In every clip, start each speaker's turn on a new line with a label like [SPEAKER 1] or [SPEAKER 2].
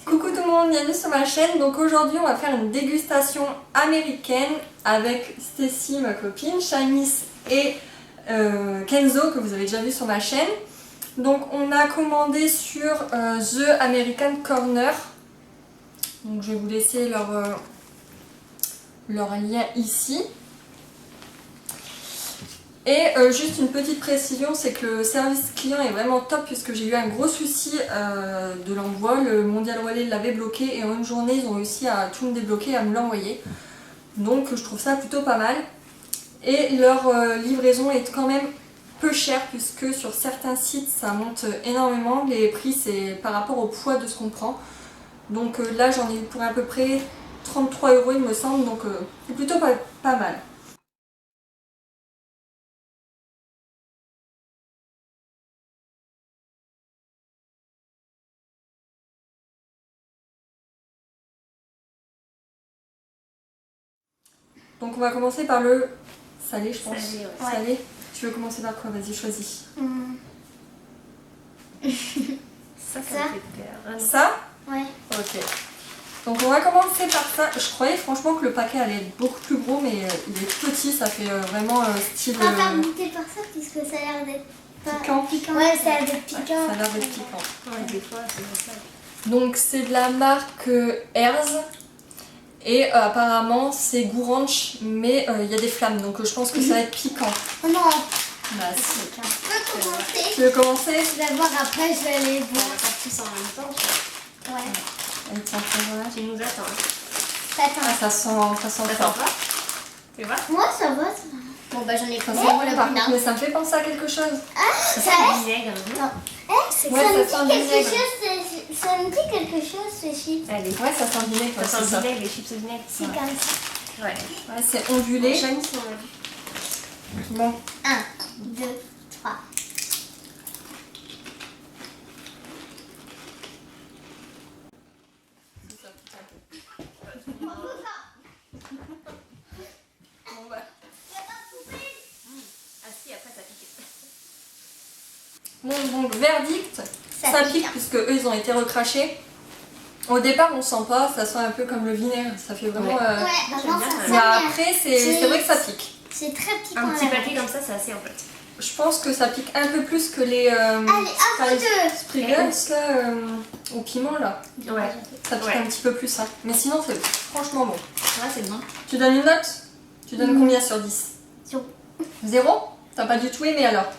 [SPEAKER 1] Coucou tout le monde, bienvenue sur ma chaîne. Donc aujourd'hui on va faire une dégustation américaine avec Stacy, ma copine, Shanice et Kenzo que vous avez déjà vu sur ma chaîne. Donc on a commandé sur The American Corner. Donc je vais vous laisser leur lien ici. Et juste une petite précision, c'est que le service client est vraiment top puisque j'ai eu un gros souci de l'envoi. Le Mondial Relais l'avait bloqué et en une journée ils ont réussi à tout me débloquer et à me l'envoyer. Donc je trouve ça plutôt pas mal. Et leur livraison est quand même peu chère puisque sur certains sites ça monte énormément. Les prix c'est par rapport au poids de ce qu'on prend. Donc là j'en ai eu pour à peu près 33 € il me semble, donc c'est plutôt pas mal. Donc on va commencer par le salé, je pense.
[SPEAKER 2] Salé, ouais.
[SPEAKER 1] Salé. Tu veux commencer par quoi? Vas-y, choisis.
[SPEAKER 2] Ça me fait peur. Ah non.
[SPEAKER 1] Ça?
[SPEAKER 3] Ouais.
[SPEAKER 1] Ok. Donc on va commencer par ça. Je croyais franchement que le paquet allait être beaucoup plus gros, mais il est petit, ça fait vraiment style...
[SPEAKER 3] On va faire goûter par ça puisque ça a l'air d'être pas...
[SPEAKER 1] piquant.
[SPEAKER 3] Ouais, ça a l'air d'être piquant.
[SPEAKER 1] Ouais, ça a l'air d'être piquant.
[SPEAKER 2] Ouais, des fois, c'est pour ça.
[SPEAKER 1] Donc c'est de la marque Herz. Et apparemment c'est goût ranch, mais il y a des flammes, donc je pense que ça va être piquant.
[SPEAKER 3] Oh non.
[SPEAKER 1] Bah, si.
[SPEAKER 3] Je peux commencer.
[SPEAKER 1] Tu veux commencer?
[SPEAKER 3] Je vais voir après, je vais aller
[SPEAKER 2] On va
[SPEAKER 3] voir.
[SPEAKER 2] faire tous en même temps.
[SPEAKER 3] Ouais.
[SPEAKER 1] Elle tient très bien.
[SPEAKER 2] Tu nous attends.
[SPEAKER 1] Ah, ça sent
[SPEAKER 2] T'attends
[SPEAKER 1] fort.
[SPEAKER 2] pas? Tu vois?
[SPEAKER 3] Moi, ça va. Bon, bah j'en ai
[SPEAKER 1] Ça
[SPEAKER 3] pris
[SPEAKER 1] sent
[SPEAKER 3] pour
[SPEAKER 1] bon,
[SPEAKER 3] le
[SPEAKER 1] par contre,
[SPEAKER 3] bonheur.
[SPEAKER 1] mais ça me fait penser à quelque chose.
[SPEAKER 2] Ça sent le vinaigre.
[SPEAKER 3] Non. Ça
[SPEAKER 1] Ouais,
[SPEAKER 3] me
[SPEAKER 1] ça
[SPEAKER 3] dit
[SPEAKER 1] sent
[SPEAKER 3] quelque
[SPEAKER 1] vinaigre.
[SPEAKER 3] chose, ça me dit quelque chose, ce chips.
[SPEAKER 2] Allez.
[SPEAKER 1] Ouais, ça sent le vinaigre.
[SPEAKER 2] Ça
[SPEAKER 1] ouais,
[SPEAKER 2] sent
[SPEAKER 1] c'est
[SPEAKER 2] le
[SPEAKER 1] ça.
[SPEAKER 2] vinaigre, les chips au vinaigre.
[SPEAKER 3] C'est comme ça.
[SPEAKER 2] Ouais.
[SPEAKER 1] Ouais, c'est ondulé.
[SPEAKER 2] Shanice, on a vu.
[SPEAKER 1] Bon.
[SPEAKER 3] 1, 2, 3.
[SPEAKER 1] Bon, bah.
[SPEAKER 2] Ah si, après ça pique.
[SPEAKER 1] Bon, donc verdict,
[SPEAKER 3] Ça
[SPEAKER 1] ça
[SPEAKER 3] pique,
[SPEAKER 1] pique
[SPEAKER 3] hein.
[SPEAKER 1] puisque eux ils ont été recrachés. Au départ on sent pas, ça sent un peu comme le vinaigre, ça fait vraiment...
[SPEAKER 2] Ouais.
[SPEAKER 3] Ouais, avant
[SPEAKER 2] j'aime
[SPEAKER 3] ça
[SPEAKER 2] bien,
[SPEAKER 3] sent
[SPEAKER 1] Mais
[SPEAKER 3] bien.
[SPEAKER 1] après c'est vrai que ça pique.
[SPEAKER 3] C'est très piquant.
[SPEAKER 2] Un petit
[SPEAKER 3] là.
[SPEAKER 2] paquet comme ça, c'est assez en fait.
[SPEAKER 1] Je pense que ça pique un peu plus que les
[SPEAKER 3] Allez, à vous deux.
[SPEAKER 1] Spriggles là, au piment là.
[SPEAKER 2] Ouais.
[SPEAKER 1] Ça pique
[SPEAKER 2] Ouais.
[SPEAKER 1] un petit peu plus, hein. Mais sinon c'est franchement bon.
[SPEAKER 2] Ouais, c'est bon.
[SPEAKER 1] Tu donnes une note? Tu donnes combien sur 10?
[SPEAKER 3] Sur-
[SPEAKER 1] 0? T'as pas du tout aimé alors?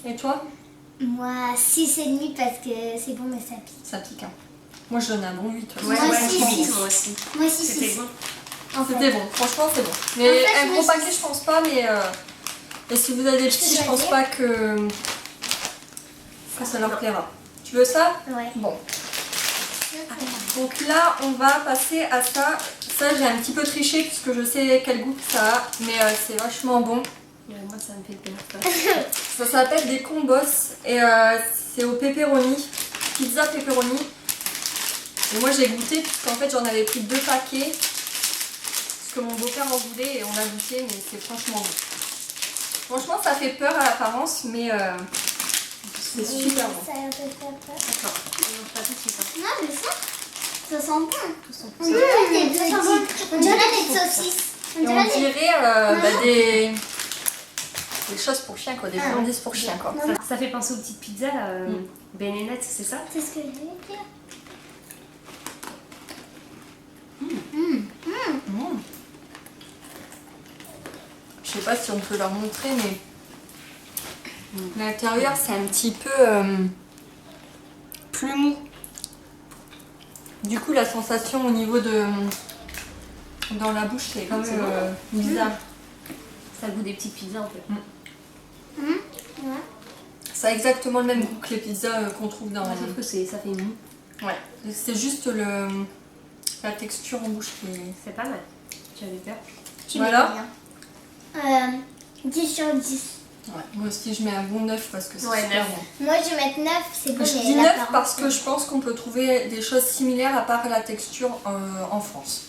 [SPEAKER 1] Et toi?
[SPEAKER 3] Moi, 6,5 parce que c'est bon, mais ça pique.
[SPEAKER 1] Ça pique, hein. Moi je donne un bon 8.
[SPEAKER 2] Ouais,
[SPEAKER 3] Moi
[SPEAKER 2] ouais,
[SPEAKER 3] aussi,
[SPEAKER 2] je
[SPEAKER 3] six.
[SPEAKER 2] pique, moi aussi.
[SPEAKER 3] Moi aussi,
[SPEAKER 2] C'était
[SPEAKER 3] 6.
[SPEAKER 2] bon.
[SPEAKER 3] En fait.
[SPEAKER 1] C'était bon, franchement c'est bon. Mais
[SPEAKER 3] En fait,
[SPEAKER 1] un
[SPEAKER 3] moi,
[SPEAKER 1] gros
[SPEAKER 3] je-
[SPEAKER 1] paquet je pense pas, mais et si vous avez des petits, je pense
[SPEAKER 3] choisir
[SPEAKER 1] pas que ça leur plaira. Tu veux ça?
[SPEAKER 3] Ouais.
[SPEAKER 1] Bon. Donc là on va passer à ça. Ça j'ai un petit peu triché puisque je sais quel goût que ça a, mais c'est vachement bon.
[SPEAKER 2] Ouais, moi, ça me fait peur.
[SPEAKER 1] Ça s'appelle des combos et c'est au pepperoni, pizza pepperoni. Et moi j'ai goûté puisqu'en fait j'en avais pris 2 paquets parce que mon beau-père en voulait et on a goûté, mais c'est franchement bon. Franchement ça fait peur à l'apparence, mais c'est super bon.
[SPEAKER 3] Ça a un peu fait peur.
[SPEAKER 2] D'accord. On mange pas tout de suite. Hein.
[SPEAKER 3] Non, mais ça sent bon.
[SPEAKER 2] Tout son
[SPEAKER 3] On dirait des petites. On dirait des saucisses. On
[SPEAKER 1] Et on
[SPEAKER 3] dirait des...
[SPEAKER 1] dirait des choses pour chiens quoi, des friandises pour chiens quoi.
[SPEAKER 3] Non, non.
[SPEAKER 2] Ça fait penser aux petites pizzas là. Ben et Net, c'est ça?
[SPEAKER 3] C'est ce que je voulais dire.
[SPEAKER 1] Je sais pas si on peut leur montrer, mais l'intérieur c'est un petit peu plus mou. Du coup la sensation au niveau de dans la bouche c'est quand même bizarre.
[SPEAKER 2] Ça a le goût des petites pizzas en fait.
[SPEAKER 3] Ouais.
[SPEAKER 1] Ça a exactement le même goût que les pizzas qu'on trouve dans...
[SPEAKER 2] Sauf que ça fait mou.
[SPEAKER 1] Ouais, c'est juste la texture en bouche qui est...
[SPEAKER 2] C'est pas mal. Tu avais peur?
[SPEAKER 3] Tu
[SPEAKER 1] Voilà.
[SPEAKER 3] mets combien 10 sur 10.
[SPEAKER 1] Ouais, moi aussi je mets un bon 9 parce que c'est
[SPEAKER 2] Ouais,
[SPEAKER 1] super
[SPEAKER 2] 9.
[SPEAKER 1] bon.
[SPEAKER 3] Moi, je vais mettre 9. C'est bon,
[SPEAKER 1] Je
[SPEAKER 3] mais
[SPEAKER 1] dis
[SPEAKER 3] la
[SPEAKER 1] 9
[SPEAKER 3] parole,
[SPEAKER 1] parce que je pense qu'on peut trouver des choses similaires à part la texture en France.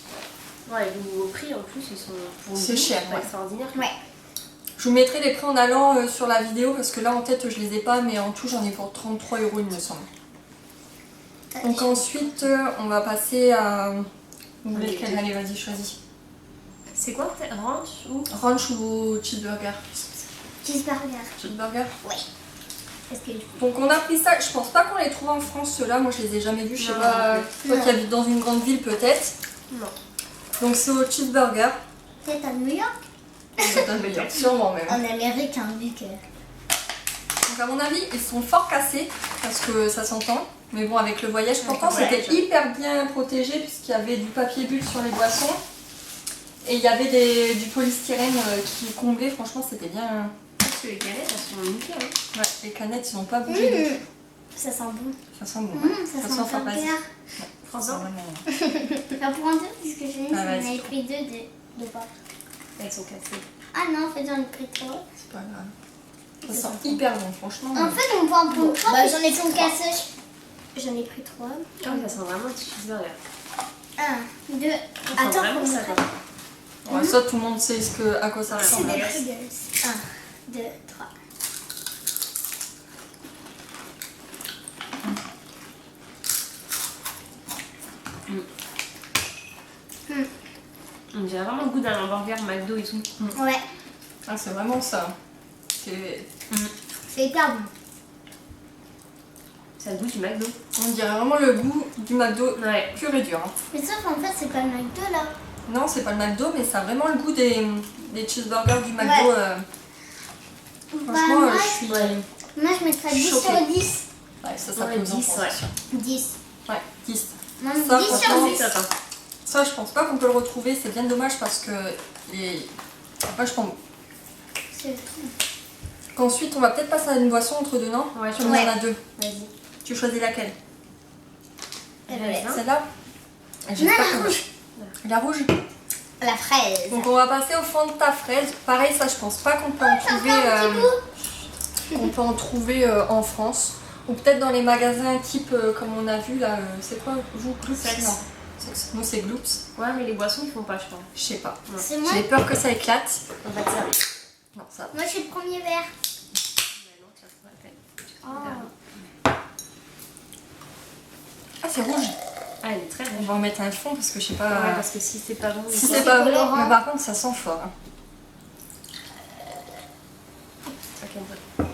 [SPEAKER 2] Ouais, le nouveau prix en plus, ils sont pour le
[SPEAKER 1] C'est
[SPEAKER 2] goût,
[SPEAKER 1] cher,
[SPEAKER 2] pas
[SPEAKER 1] ouais.
[SPEAKER 2] extraordinaire.
[SPEAKER 3] Ouais.
[SPEAKER 1] Je vous mettrai les prix en allant sur la vidéo parce que là en tête je les ai pas, mais en tout j'en ai pour 33 € il me semble. Donc ensuite, on va passer à... Vous voulez lequel? Allez, vas-y, choisis.
[SPEAKER 2] C'est quoi? Ranch ou
[SPEAKER 1] Ranch ou cheeseburger?
[SPEAKER 3] Cheeseburger.
[SPEAKER 1] Cheeseburger.
[SPEAKER 3] Oui. Est-ce que
[SPEAKER 1] Donc on a pris ça, je pense pas qu'on les trouve en France ceux-là, moi je les ai jamais vus, je sais
[SPEAKER 2] Non,
[SPEAKER 1] pas,
[SPEAKER 2] non
[SPEAKER 1] toi
[SPEAKER 3] Non.
[SPEAKER 1] qui habites dans une grande ville peut-être.
[SPEAKER 2] non?
[SPEAKER 1] Donc c'est au cheeseburger.
[SPEAKER 3] peut-être à New York?
[SPEAKER 1] Sûrement même.
[SPEAKER 3] En Amérique, hein, vu que...
[SPEAKER 1] Donc à mon avis, ils sont fort cassés parce que ça s'entend. Mais bon, avec le voyage, pourtant
[SPEAKER 2] le voyage,
[SPEAKER 1] c'était hyper bien protégé puisqu'il y avait du papier bulle sur les boissons. Et il y avait du polystyrène qui comblait, franchement c'était bien.
[SPEAKER 2] Parce que les canettes, elles sont nickel. Hein.
[SPEAKER 1] Ouais, les canettes ils n'ont pas bougé du tout.
[SPEAKER 3] Ça sent bon.
[SPEAKER 1] Ça sent bon.
[SPEAKER 3] Ça
[SPEAKER 1] Ça
[SPEAKER 3] sent
[SPEAKER 1] sent
[SPEAKER 3] pas
[SPEAKER 1] pas
[SPEAKER 3] bien.
[SPEAKER 1] Ça sent vraiment.
[SPEAKER 3] Enfin, pour en dire, puisque j'ai mis,
[SPEAKER 1] Ah,
[SPEAKER 3] j'en
[SPEAKER 1] vas-y.
[SPEAKER 3] avais pris deux de pas.
[SPEAKER 2] Elles sont cassées.
[SPEAKER 3] Ah non, en fait, j'en ai pris trois.
[SPEAKER 1] C'est pas grave. Ça sent hyper bon, franchement.
[SPEAKER 3] En fait, on peut en prendre trois. Bah, j'en ai pris cassé. J'en ai pris trois.
[SPEAKER 2] Ah oui, ça sent vraiment le cheeseburger.
[SPEAKER 3] Un, deux.
[SPEAKER 2] Ça sent
[SPEAKER 3] Attends,
[SPEAKER 2] vraiment
[SPEAKER 3] comment
[SPEAKER 2] ça.
[SPEAKER 3] ça
[SPEAKER 1] Ouais, ça tout le monde sait à quoi ça
[SPEAKER 3] C'est
[SPEAKER 1] ressemble.
[SPEAKER 3] des Pringles. Un, deux, trois.
[SPEAKER 2] On dirait vraiment le goût d'un hamburger McDo et tout.
[SPEAKER 3] Ouais,
[SPEAKER 1] Ah, c'est vraiment ça.
[SPEAKER 3] c'est hyper bon.
[SPEAKER 2] Ça a le goût du McDo.
[SPEAKER 1] On dirait vraiment le goût du McDo
[SPEAKER 2] Ouais.
[SPEAKER 1] pur et dur. Hein.
[SPEAKER 3] Mais sauf qu'en fait, c'est pas le McDo là.
[SPEAKER 1] Non, c'est pas le McDo, mais ça a vraiment le goût des cheeseburgers du McDo.
[SPEAKER 3] Ouais.
[SPEAKER 1] Franchement,
[SPEAKER 3] Bah, moi,
[SPEAKER 1] je suis.
[SPEAKER 3] moi, je mettrais 10
[SPEAKER 1] choquée.
[SPEAKER 3] sur 10.
[SPEAKER 1] Ouais, ça
[SPEAKER 2] Ouais,
[SPEAKER 1] plaît aux
[SPEAKER 2] 10,
[SPEAKER 1] enfants,
[SPEAKER 2] ouais.
[SPEAKER 1] c'est sûr.
[SPEAKER 3] 10.
[SPEAKER 1] Ouais, 10.
[SPEAKER 3] Moi,
[SPEAKER 1] Ça,
[SPEAKER 3] 10 sur
[SPEAKER 1] franchement,
[SPEAKER 3] 10.
[SPEAKER 2] C'est top. Hein.
[SPEAKER 1] Ça, je pense pas qu'on peut le retrouver. C'est bien dommage parce que les. Vachement bon.
[SPEAKER 3] C'est
[SPEAKER 1] Qu'ensuite, on va peut-être passer à une boisson entre deux, non?
[SPEAKER 2] Ouais,
[SPEAKER 1] Comme il y en a deux.
[SPEAKER 2] Vas-y.
[SPEAKER 1] Tu choisis laquelle?
[SPEAKER 2] Raisin.
[SPEAKER 1] Celle-là?
[SPEAKER 3] Non,
[SPEAKER 1] J'espère
[SPEAKER 3] la
[SPEAKER 1] que-
[SPEAKER 3] rouge.
[SPEAKER 1] La rouge?
[SPEAKER 3] La fraise.
[SPEAKER 1] Donc on va passer au Fanta fraise. Pareil, ça je pense pas qu'on peut en trouver, en France. Ou peut-être dans les magasins type comme on a vu là, c'est quoi vous Gloops?
[SPEAKER 2] Sex.
[SPEAKER 1] Non. Sex. Nous c'est Gloops.
[SPEAKER 2] Ouais, mais les boissons, ils font pas, je pense.
[SPEAKER 1] Je sais pas.
[SPEAKER 3] C'est moi.
[SPEAKER 1] J'ai peur que ça éclate.
[SPEAKER 2] On va te servir.
[SPEAKER 1] Non, ça.
[SPEAKER 3] Moi, je suis le premier verre.
[SPEAKER 2] Mais non, tiens, c'est pas la peine.
[SPEAKER 3] Oh.
[SPEAKER 1] Ah c'est rouge.
[SPEAKER 2] Ah, elle est très
[SPEAKER 1] On
[SPEAKER 2] bonne.
[SPEAKER 1] va en mettre un fond parce que je sais pas.
[SPEAKER 2] Ouais, parce que si c'est pas bon,
[SPEAKER 1] Si
[SPEAKER 3] c'est
[SPEAKER 1] c'est pas bon,
[SPEAKER 3] colorant.
[SPEAKER 1] mais par contre ça sent fort. Hein.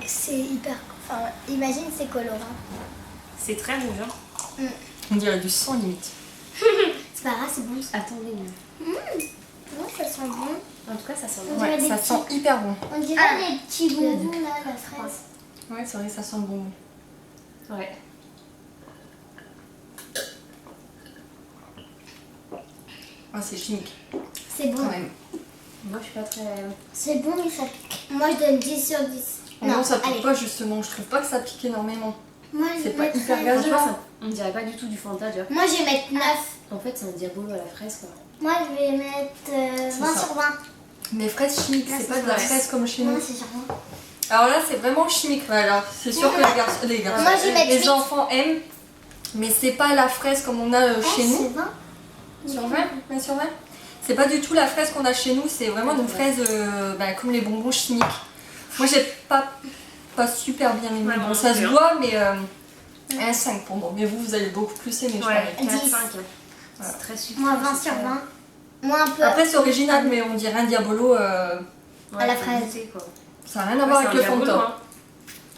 [SPEAKER 3] C'est hyper. Enfin, imagine, c'est colorant.
[SPEAKER 2] c'est très rouge. Hein.
[SPEAKER 1] On dirait du sang limite.
[SPEAKER 3] C'est pas grave, c'est bon.
[SPEAKER 2] Attendez,
[SPEAKER 3] Non, ça sent bon.
[SPEAKER 2] en tout cas, ça sent
[SPEAKER 3] On
[SPEAKER 2] bon.
[SPEAKER 3] dirait
[SPEAKER 1] Ouais,
[SPEAKER 3] des
[SPEAKER 1] ça
[SPEAKER 3] petits-
[SPEAKER 1] sent hyper bon.
[SPEAKER 3] On dirait les petits bonbons là, la fraise.
[SPEAKER 1] Ouais, c'est vrai que ça sent le bonbon.
[SPEAKER 2] Ouais.
[SPEAKER 1] Ah, c'est chimique
[SPEAKER 3] C'est bon.
[SPEAKER 1] quand même.
[SPEAKER 2] Moi, je suis pas très.
[SPEAKER 3] C'est bon, mais ça pique. Moi, je donne 10 sur 10.
[SPEAKER 1] Non, ça pique
[SPEAKER 3] allez.
[SPEAKER 1] pas justement. Je trouve pas que ça pique énormément.
[SPEAKER 3] Moi, je
[SPEAKER 1] C'est pas
[SPEAKER 3] mettrais-
[SPEAKER 1] hyper gazeux.
[SPEAKER 2] Franchement, ça, on dirait pas du tout du Fanta, tu vois.
[SPEAKER 3] Moi, je vais mettre 9.
[SPEAKER 2] En fait, c'est un diabolo à la fraise, quoi.
[SPEAKER 3] Moi, je vais mettre 20
[SPEAKER 1] ça.
[SPEAKER 3] sur 20.
[SPEAKER 1] Mais fraise chimique,
[SPEAKER 3] Là,
[SPEAKER 1] c'est
[SPEAKER 3] c'est
[SPEAKER 1] pas de la
[SPEAKER 2] vrai.
[SPEAKER 1] fraise comme chez
[SPEAKER 3] Non,
[SPEAKER 1] nous.
[SPEAKER 3] c'est genre 20.
[SPEAKER 1] Alors là, c'est vraiment chimique. Ouais, alors, c'est sûr que les garçons,
[SPEAKER 3] Moi, je vais mettre
[SPEAKER 1] les
[SPEAKER 3] 8.
[SPEAKER 1] enfants aiment, mais c'est pas la fraise comme on a chez nous.
[SPEAKER 3] C'est 20.
[SPEAKER 1] Sur 20 20 sur 20. C'est pas du tout la fraise qu'on a chez nous, c'est vraiment une fraise comme les bonbons chimiques. Moi, j'ai pas super bien aimé.
[SPEAKER 2] Ouais,
[SPEAKER 1] Bon,
[SPEAKER 2] moi
[SPEAKER 1] ça
[SPEAKER 2] non
[SPEAKER 1] se
[SPEAKER 2] plus,
[SPEAKER 1] voit, mais un 5 pour moi. Mais vous allez beaucoup plus aimer, je
[SPEAKER 2] Ouais,
[SPEAKER 1] crois.
[SPEAKER 2] 4,
[SPEAKER 3] 10.
[SPEAKER 2] 5.
[SPEAKER 1] Voilà.
[SPEAKER 2] C'est très sucré.
[SPEAKER 3] Moi, 20 sur 20. Moi, un peu.
[SPEAKER 1] Après, c'est original, mais on dirait un diabolo.
[SPEAKER 2] Ouais,
[SPEAKER 3] à la
[SPEAKER 2] faut
[SPEAKER 3] fraise.
[SPEAKER 2] goûter, quoi.
[SPEAKER 1] Ça n'a rien à voir
[SPEAKER 2] Ouais,
[SPEAKER 1] avec
[SPEAKER 2] c'est
[SPEAKER 1] le
[SPEAKER 2] un diabolo,
[SPEAKER 1] Fanta.
[SPEAKER 2] hein.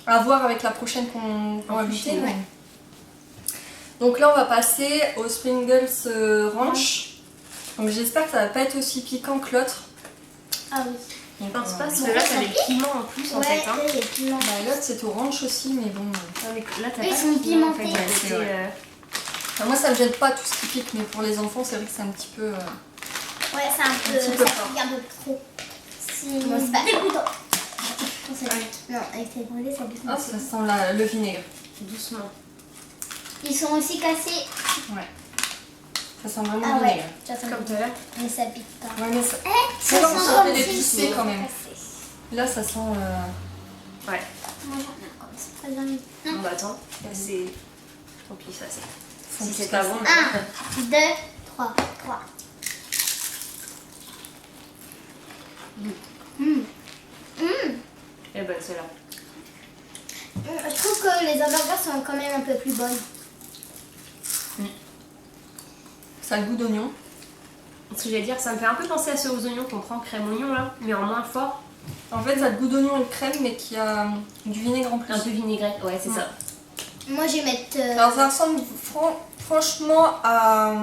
[SPEAKER 1] À voir avec la prochaine qu'on va
[SPEAKER 2] En
[SPEAKER 1] goûter.
[SPEAKER 2] plus,
[SPEAKER 1] mais- Donc là, on va passer au Springles Ranch. Donc j'espère que ça va pas être aussi piquant que l'autre.
[SPEAKER 3] Ah oui.
[SPEAKER 1] Donc,
[SPEAKER 2] Je pense pas, parce
[SPEAKER 3] Bon,
[SPEAKER 2] que là,
[SPEAKER 3] ça
[SPEAKER 2] t'as des
[SPEAKER 3] pique.
[SPEAKER 2] piments en plus, en
[SPEAKER 3] Ouais,
[SPEAKER 2] fait. Hein.
[SPEAKER 3] les piments.
[SPEAKER 1] bah, l'autre c'est orange aussi, mais bon.
[SPEAKER 2] Ouais, mais là, t'as
[SPEAKER 3] Ils
[SPEAKER 2] pas
[SPEAKER 3] sont
[SPEAKER 2] de piments, en fait.
[SPEAKER 3] pimentés.
[SPEAKER 2] Il y a le
[SPEAKER 1] C'est
[SPEAKER 2] côté,
[SPEAKER 1] vrai. Enfin, moi, ça me gêne pas tout ce qui pique, mais pour les enfants, c'est vrai que c'est un petit peu.
[SPEAKER 3] Ouais, c'est un peu.
[SPEAKER 1] petit peu
[SPEAKER 3] Ça
[SPEAKER 1] fort.
[SPEAKER 3] pique un peu trop. Si.
[SPEAKER 2] Moi,
[SPEAKER 3] C'est pas dégoûtant.
[SPEAKER 1] Ah oui.
[SPEAKER 3] Non, avec les brûlés, ça pique.
[SPEAKER 1] Ah, ça sent le vinaigre.
[SPEAKER 2] doucement.
[SPEAKER 3] Ils sont aussi cassés.
[SPEAKER 1] Ouais. Ça sent vraiment
[SPEAKER 3] Ah
[SPEAKER 1] le
[SPEAKER 3] ouais.
[SPEAKER 1] vinaigre.
[SPEAKER 3] J'attends.
[SPEAKER 2] Comme tout à l'heure.
[SPEAKER 3] Mais ça pique pas.
[SPEAKER 1] Ouais, mais ça...
[SPEAKER 3] Ça
[SPEAKER 1] comme
[SPEAKER 3] sent
[SPEAKER 1] ça
[SPEAKER 3] comme
[SPEAKER 1] fait
[SPEAKER 3] si
[SPEAKER 1] l'épicé
[SPEAKER 3] c'était
[SPEAKER 1] quand même.
[SPEAKER 3] cassé.
[SPEAKER 1] Là, ça sent.
[SPEAKER 2] Ouais.
[SPEAKER 3] Moi, j'en ai comme ça. Très bien.
[SPEAKER 2] Bon, bah, attends. C'est. Tant pis, ça, c'est.
[SPEAKER 1] Faut
[SPEAKER 2] Si
[SPEAKER 1] que
[SPEAKER 2] c'est
[SPEAKER 1] tu
[SPEAKER 2] pas
[SPEAKER 1] fasses
[SPEAKER 2] bon.
[SPEAKER 3] 1, 2, 3. 3.
[SPEAKER 2] Eh ben, celle-là.
[SPEAKER 3] Je trouve que les hamburgers sont quand même un peu plus bonnes.
[SPEAKER 1] Ça a le goût d'oignon.
[SPEAKER 2] Ce que j'allais dire, ça me fait un peu penser à ceux aux oignons qu'on prend crème oignon là, mais en moins fort.
[SPEAKER 1] En fait, ça a le goût d'oignon et de crème, mais qui a du vinaigre en plus.
[SPEAKER 2] Un peu vinaigrette, ouais, c'est ça.
[SPEAKER 3] Moi, je vais mettre.
[SPEAKER 1] Alors, ça ressemble franchement à.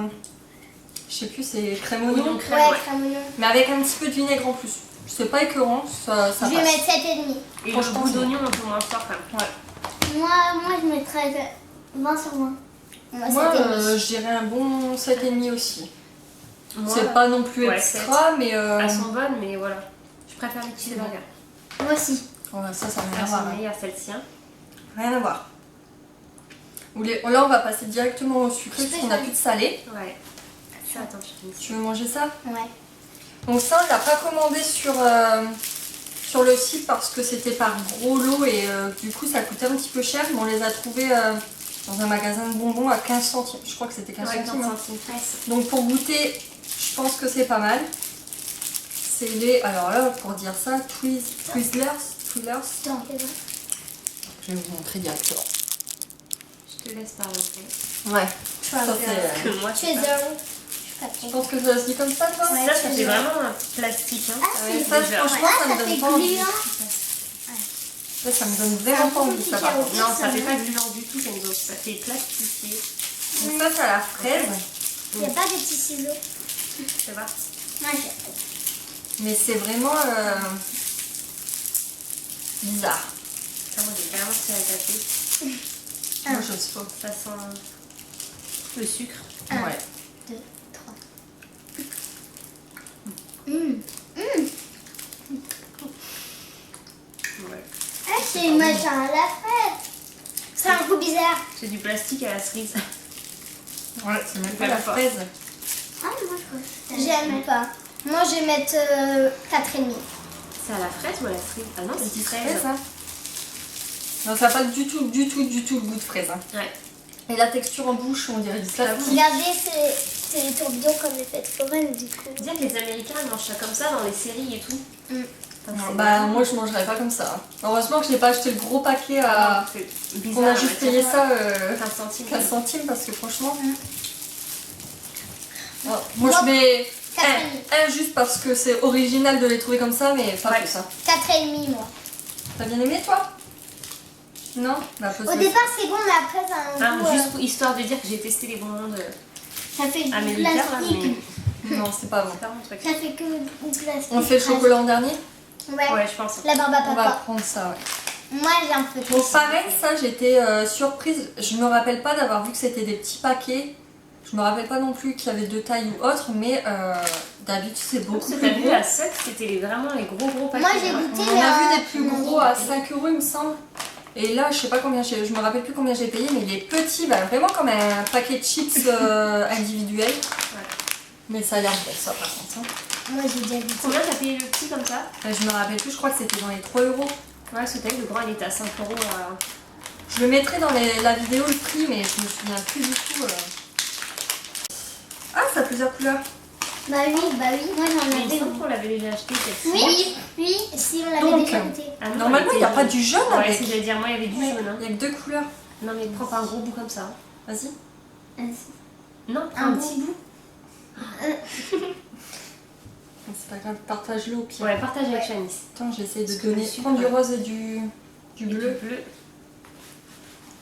[SPEAKER 1] Je sais plus, c'est crème oignon.
[SPEAKER 2] Oignon crème,
[SPEAKER 3] Ouais,
[SPEAKER 2] ouais.
[SPEAKER 3] crème oignon.
[SPEAKER 1] Mais avec un petit peu de vinaigre en plus. C'est pas écœurant, ça
[SPEAKER 3] Je
[SPEAKER 1] passe.
[SPEAKER 3] vais mettre 7,5.
[SPEAKER 2] Et le
[SPEAKER 1] Franchement,
[SPEAKER 2] goût
[SPEAKER 1] c'est
[SPEAKER 2] d'oignon un peu moins fort quand même.
[SPEAKER 1] Ouais.
[SPEAKER 3] Moi, je mettrais 20 sur 20. Moi,
[SPEAKER 1] Moi,
[SPEAKER 3] 7,5.
[SPEAKER 1] je dirais un bon 7,5 aussi.
[SPEAKER 2] Moi,
[SPEAKER 1] C'est pas non plus
[SPEAKER 2] ouais,
[SPEAKER 1] extra, mais.
[SPEAKER 2] elles sont bonnes, mais voilà. Je préfère les cheeseburgers.
[SPEAKER 3] Moi aussi.
[SPEAKER 1] Ouais, ça n'a rien à
[SPEAKER 2] Elles
[SPEAKER 1] voir.
[SPEAKER 2] sont
[SPEAKER 1] hein.
[SPEAKER 2] meilleures celles-ci. Hein.
[SPEAKER 1] Rien à voir. Là, on va passer directement au sucré
[SPEAKER 3] Je
[SPEAKER 1] parce
[SPEAKER 3] peux
[SPEAKER 1] qu'on a
[SPEAKER 3] faire-
[SPEAKER 1] plus de salé.
[SPEAKER 2] Ouais. Ça, attends, je finis.
[SPEAKER 1] Tu veux manger ça?
[SPEAKER 3] Ouais.
[SPEAKER 1] Donc ça, on l'a pas commandé sur le site parce que c'était par gros lot et du coup ça coûtait un petit peu cher, mais on les a trouvés dans un magasin de bonbons à 15 centimes. Je crois que c'était 15
[SPEAKER 2] Ouais,
[SPEAKER 1] centimes.
[SPEAKER 2] 15
[SPEAKER 1] hein.
[SPEAKER 2] centimes.
[SPEAKER 1] Donc pour goûter, je pense que c'est pas mal. C'est les... Alors là, pour dire ça, Twizzlers.
[SPEAKER 3] Attends, fais voir.
[SPEAKER 1] Je vais vous montrer directement.
[SPEAKER 2] Je te laisse parler.
[SPEAKER 1] Ouais. Ça,
[SPEAKER 2] Parce
[SPEAKER 1] c'est...
[SPEAKER 2] que moi,
[SPEAKER 3] Tu
[SPEAKER 2] je
[SPEAKER 3] es
[SPEAKER 2] sais pas.
[SPEAKER 3] zéro. Je
[SPEAKER 1] Je
[SPEAKER 3] sais pas trop.
[SPEAKER 1] pense que ça se dit comme ça, toi?
[SPEAKER 3] Ouais.
[SPEAKER 2] Ça, ça fait vraiment un plastique. Hein.
[SPEAKER 3] Ah,
[SPEAKER 1] Ouais,
[SPEAKER 3] c'est
[SPEAKER 1] ça,
[SPEAKER 2] déjà.
[SPEAKER 1] franchement, ça me
[SPEAKER 3] ça
[SPEAKER 1] donne
[SPEAKER 3] fait
[SPEAKER 1] pas envie.
[SPEAKER 3] gluant.
[SPEAKER 1] Ça me donne vraiment pas envie, ça, par contre.
[SPEAKER 2] Non, ça
[SPEAKER 3] Ça
[SPEAKER 2] fait
[SPEAKER 3] va.
[SPEAKER 2] pas gluant du tout, Kenzo. Ça fait plastifié.
[SPEAKER 1] Donc ça, c'est à la fraise.
[SPEAKER 3] Il n'y a pas de petits ciseaux.
[SPEAKER 2] Ça va?
[SPEAKER 3] Moi, j'ai.
[SPEAKER 1] Mais c'est vraiment bizarre.
[SPEAKER 2] Ah, moi, j'ai carrément tiré le café.
[SPEAKER 1] Moi, je sais pas.
[SPEAKER 2] Ça sent le sucre.
[SPEAKER 3] Un.
[SPEAKER 1] Ouais.
[SPEAKER 3] 2, 3.
[SPEAKER 2] Ouais.
[SPEAKER 3] Ah, c'est une machin à la fraise. C'est un goût bizarre.
[SPEAKER 2] C'est du plastique à la cerise.
[SPEAKER 1] Ouais, c'est même
[SPEAKER 2] pas la
[SPEAKER 1] fraise.
[SPEAKER 3] Ah, moi, je j'aime pas. Moi, je vais mettre 4,5.
[SPEAKER 2] C'est à la fraise ou à la cerise? Ah non, c'est
[SPEAKER 1] C'est
[SPEAKER 2] du
[SPEAKER 1] fraise,
[SPEAKER 2] fraise.
[SPEAKER 1] ça. Non, ça n'a pas du tout le goût de fraise. Hein.
[SPEAKER 2] Ouais.
[SPEAKER 1] Et la texture en bouche, on dirait du plastique.
[SPEAKER 3] Regardez, c'est les tourbillons comme les fêtes foraines, du coup.
[SPEAKER 2] Dire que les Américains ils mangent ça comme ça dans les séries et tout.
[SPEAKER 3] Mm.
[SPEAKER 2] Enfin,
[SPEAKER 1] Non,
[SPEAKER 2] c'est
[SPEAKER 1] bah,
[SPEAKER 2] vraiment-
[SPEAKER 1] moi, je mangerais pas comme ça. Heureusement que je n'ai pas acheté le gros paquet à.
[SPEAKER 2] C'est
[SPEAKER 1] On
[SPEAKER 2] bizarre.
[SPEAKER 1] a juste payé ça
[SPEAKER 2] 15 centimes.
[SPEAKER 1] 15 centimes parce que franchement.
[SPEAKER 3] Mm.
[SPEAKER 1] Oh, moi, je mets
[SPEAKER 3] 4,5.
[SPEAKER 1] un juste parce que c'est original de les trouver comme ça, mais pas
[SPEAKER 2] Ouais.
[SPEAKER 1] plus. Hein.
[SPEAKER 3] 4,5, moi.
[SPEAKER 1] T'as bien aimé, toi? Non? Bah,
[SPEAKER 3] Au départ, c'est bon, mais après, ça a un
[SPEAKER 2] Ah,
[SPEAKER 3] goût.
[SPEAKER 2] juste pour- histoire de dire que j'ai testé les bonbons de
[SPEAKER 3] Ça fait du
[SPEAKER 2] américains, là,
[SPEAKER 3] plastique.
[SPEAKER 2] mais
[SPEAKER 1] Non, c'est pas bon.
[SPEAKER 2] c'est pas mon truc.
[SPEAKER 3] Ça fait que du plastique.
[SPEAKER 1] On fait le chocolat en dernier?
[SPEAKER 3] Ouais.
[SPEAKER 2] Ouais, je pense.
[SPEAKER 3] La barbe à
[SPEAKER 1] On va
[SPEAKER 3] papa.
[SPEAKER 1] prendre ça, ouais.
[SPEAKER 3] Moi, j'ai un peu de
[SPEAKER 1] Donc pareil, ça j'étais surprise. Je me rappelle pas d'avoir vu que c'était des petits paquets. Je me rappelle pas non plus qu'il y avait de taille ou autre, mais d'habitude c'est beaucoup
[SPEAKER 2] Parce que
[SPEAKER 1] plus
[SPEAKER 2] t'as vu
[SPEAKER 1] gros.
[SPEAKER 2] à 7, c'était vraiment les gros paquets.
[SPEAKER 3] Moi, j'ai
[SPEAKER 2] hein.
[SPEAKER 3] goûté.
[SPEAKER 1] On en a vu
[SPEAKER 3] mais
[SPEAKER 1] des plus gros à 5 euros il me semble. Et là je sais pas combien je me rappelle plus combien j'ai payé, mais il est petit, bah, vraiment comme un paquet de chips individuel. Mais ça a l'air bon ça par contre. Hein.
[SPEAKER 3] Moi, j'ai déjà goûté.
[SPEAKER 2] Combien t'as payé le petit comme ça?
[SPEAKER 1] Je me rappelle plus, je crois que c'était dans les 3 euros.
[SPEAKER 2] Ouais, ce taille, le grand il était à 5 euros.
[SPEAKER 1] Je le mettrai dans la vidéo le prix, mais je me souviens plus du tout. Ah, ça a plusieurs couleurs.
[SPEAKER 3] Bah oui. Moi, j'en
[SPEAKER 2] Mais il me
[SPEAKER 3] avais.
[SPEAKER 2] semble qu'on l'avait déjà acheté celle-ci.
[SPEAKER 3] Oui, si, on l'avait
[SPEAKER 1] Donc,
[SPEAKER 3] déjà goûté.
[SPEAKER 2] Ah non,
[SPEAKER 1] Normalement
[SPEAKER 2] elle
[SPEAKER 1] il n'y a
[SPEAKER 2] était
[SPEAKER 1] pas
[SPEAKER 2] jaune.
[SPEAKER 1] du jaune
[SPEAKER 2] Ouais,
[SPEAKER 1] avec.
[SPEAKER 2] c'est j'allais dire, moi il y avait du jaune. Hein.
[SPEAKER 1] Il n'y a que 2 couleurs.
[SPEAKER 2] Non, mais prends pas un gros bout comme ça. hein.
[SPEAKER 1] Vas-y.
[SPEAKER 2] Non, prends
[SPEAKER 3] Un
[SPEAKER 2] un petit bout.
[SPEAKER 1] C'est pas grave, partage-le au pire.
[SPEAKER 2] Ouais, partage avec Shanice.
[SPEAKER 1] Attends, j'essaie de
[SPEAKER 2] Parce que
[SPEAKER 1] donner.
[SPEAKER 2] le sucre,
[SPEAKER 1] Prendre du
[SPEAKER 2] ouais.
[SPEAKER 1] rose et du bleu.
[SPEAKER 2] Du bleu.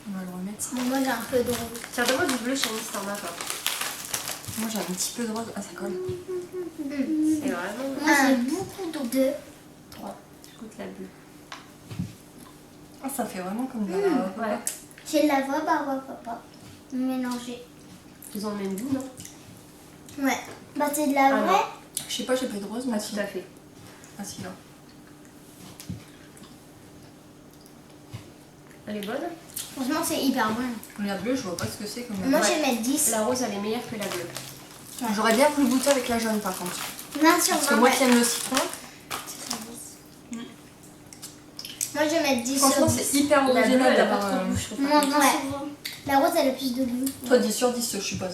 [SPEAKER 1] On va le remettre.
[SPEAKER 3] Bon, moi, j'ai un peu de rose.
[SPEAKER 2] Tiens, donne-moi du bleu, Shanice, t'en as pas.
[SPEAKER 1] Moi j'ai un petit peu de rose. Ah, ça colle.
[SPEAKER 2] C'est vraiment.
[SPEAKER 3] Moi, j'ai beaucoup d'eau. 2.
[SPEAKER 2] 3. Je goûte la bleue.
[SPEAKER 1] Ah, ça fait vraiment comme de la.
[SPEAKER 2] Ouais.
[SPEAKER 3] J'ai de la voix barbe à papa. Mélangée.
[SPEAKER 2] Ils ont le même goût, non?
[SPEAKER 3] Ouais. Bah, c'est de la
[SPEAKER 2] Ah,
[SPEAKER 3] vraie.
[SPEAKER 1] Je sais pas, j'ai pas de rose, moi aussi.
[SPEAKER 2] Tout à fait.
[SPEAKER 1] Ah, si, là.
[SPEAKER 2] Elle est bonne?
[SPEAKER 3] Franchement, c'est hyper bon.
[SPEAKER 1] La bleue, je vois pas ce que c'est comme.
[SPEAKER 3] Moi,
[SPEAKER 2] Ouais.
[SPEAKER 3] je vais mettre 10.
[SPEAKER 2] La rose, elle est meilleure que la bleue.
[SPEAKER 1] J'aurais bien voulu goûter avec la jaune par contre.
[SPEAKER 3] 20 sur 20.
[SPEAKER 1] Parce que moi
[SPEAKER 3] ouais.
[SPEAKER 1] qui aime le citron,
[SPEAKER 3] Moi, je vais mettre 10
[SPEAKER 1] franchement
[SPEAKER 3] sur 10.
[SPEAKER 1] c'est hyper
[SPEAKER 2] La bleue,
[SPEAKER 1] original
[SPEAKER 2] elle a pas
[SPEAKER 1] d'avoir.
[SPEAKER 2] trop de goût, je trouve.
[SPEAKER 3] Moi, ouais. La rose, elle a plus de goût.
[SPEAKER 1] Toi 10 sur 10, je suppose.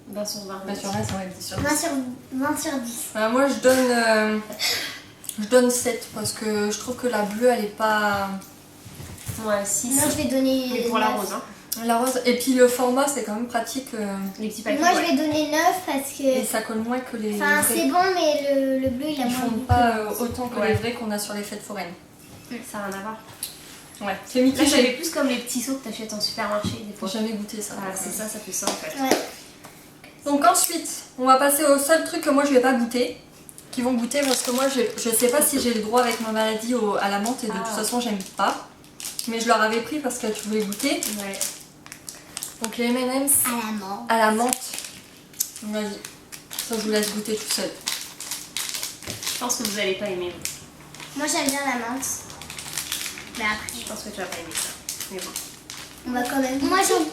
[SPEAKER 2] 20 sur 20.
[SPEAKER 1] Bah, sur là, c'est vrai, 10 sur 10.
[SPEAKER 3] 20 sur 10.
[SPEAKER 1] Moi je donne 7 parce que je trouve que la bleue elle est pas.
[SPEAKER 2] Ouais, 6.
[SPEAKER 3] Moi, je vais donner.
[SPEAKER 2] Mais pour la
[SPEAKER 3] 9.
[SPEAKER 2] rose, hein.
[SPEAKER 1] La rose. Et puis le format, c'est quand même pratique.
[SPEAKER 2] Les petits paquets.
[SPEAKER 3] Moi, je
[SPEAKER 2] ouais.
[SPEAKER 3] vais donner 9 parce
[SPEAKER 1] Et
[SPEAKER 3] que.
[SPEAKER 1] ça colle moins que les
[SPEAKER 3] Enfin,
[SPEAKER 1] vrais.
[SPEAKER 3] c'est bon, mais le bleu, il a
[SPEAKER 1] Ils
[SPEAKER 3] moins de
[SPEAKER 1] fondent
[SPEAKER 3] goût.
[SPEAKER 1] pas autant que
[SPEAKER 2] Ouais.
[SPEAKER 1] les vrais qu'on a sur les fêtes foraines.
[SPEAKER 2] Ça n'a rien à voir.
[SPEAKER 1] Ouais. C'est
[SPEAKER 2] Là,
[SPEAKER 1] mitigé.
[SPEAKER 2] j'avais plus comme les petits seaux que t'achètes en supermarché des fois.
[SPEAKER 1] J'ai jamais goûté ça.
[SPEAKER 2] Voilà, c'est ça, ça fait ça en fait.
[SPEAKER 3] Ouais.
[SPEAKER 1] Donc ensuite, on va passer au seul truc que moi je vais pas goûter. Qui vont goûter parce que moi je sais pas si j'ai le droit avec ma maladie à la menthe et de toute façon j'aime pas. Mais je leur avais pris parce que tu voulais goûter.
[SPEAKER 2] Ouais.
[SPEAKER 1] Donc les M&M's
[SPEAKER 3] À la menthe.
[SPEAKER 1] à la menthe. Vas-y. Ça je vous laisse goûter tout seul.
[SPEAKER 2] Je pense que vous allez pas aimer.
[SPEAKER 3] Moi, j'aime bien la menthe. Mais après,
[SPEAKER 2] Je pense que tu vas pas aimer ça. Mais bon.
[SPEAKER 3] on va quand même. Moi, j'aime.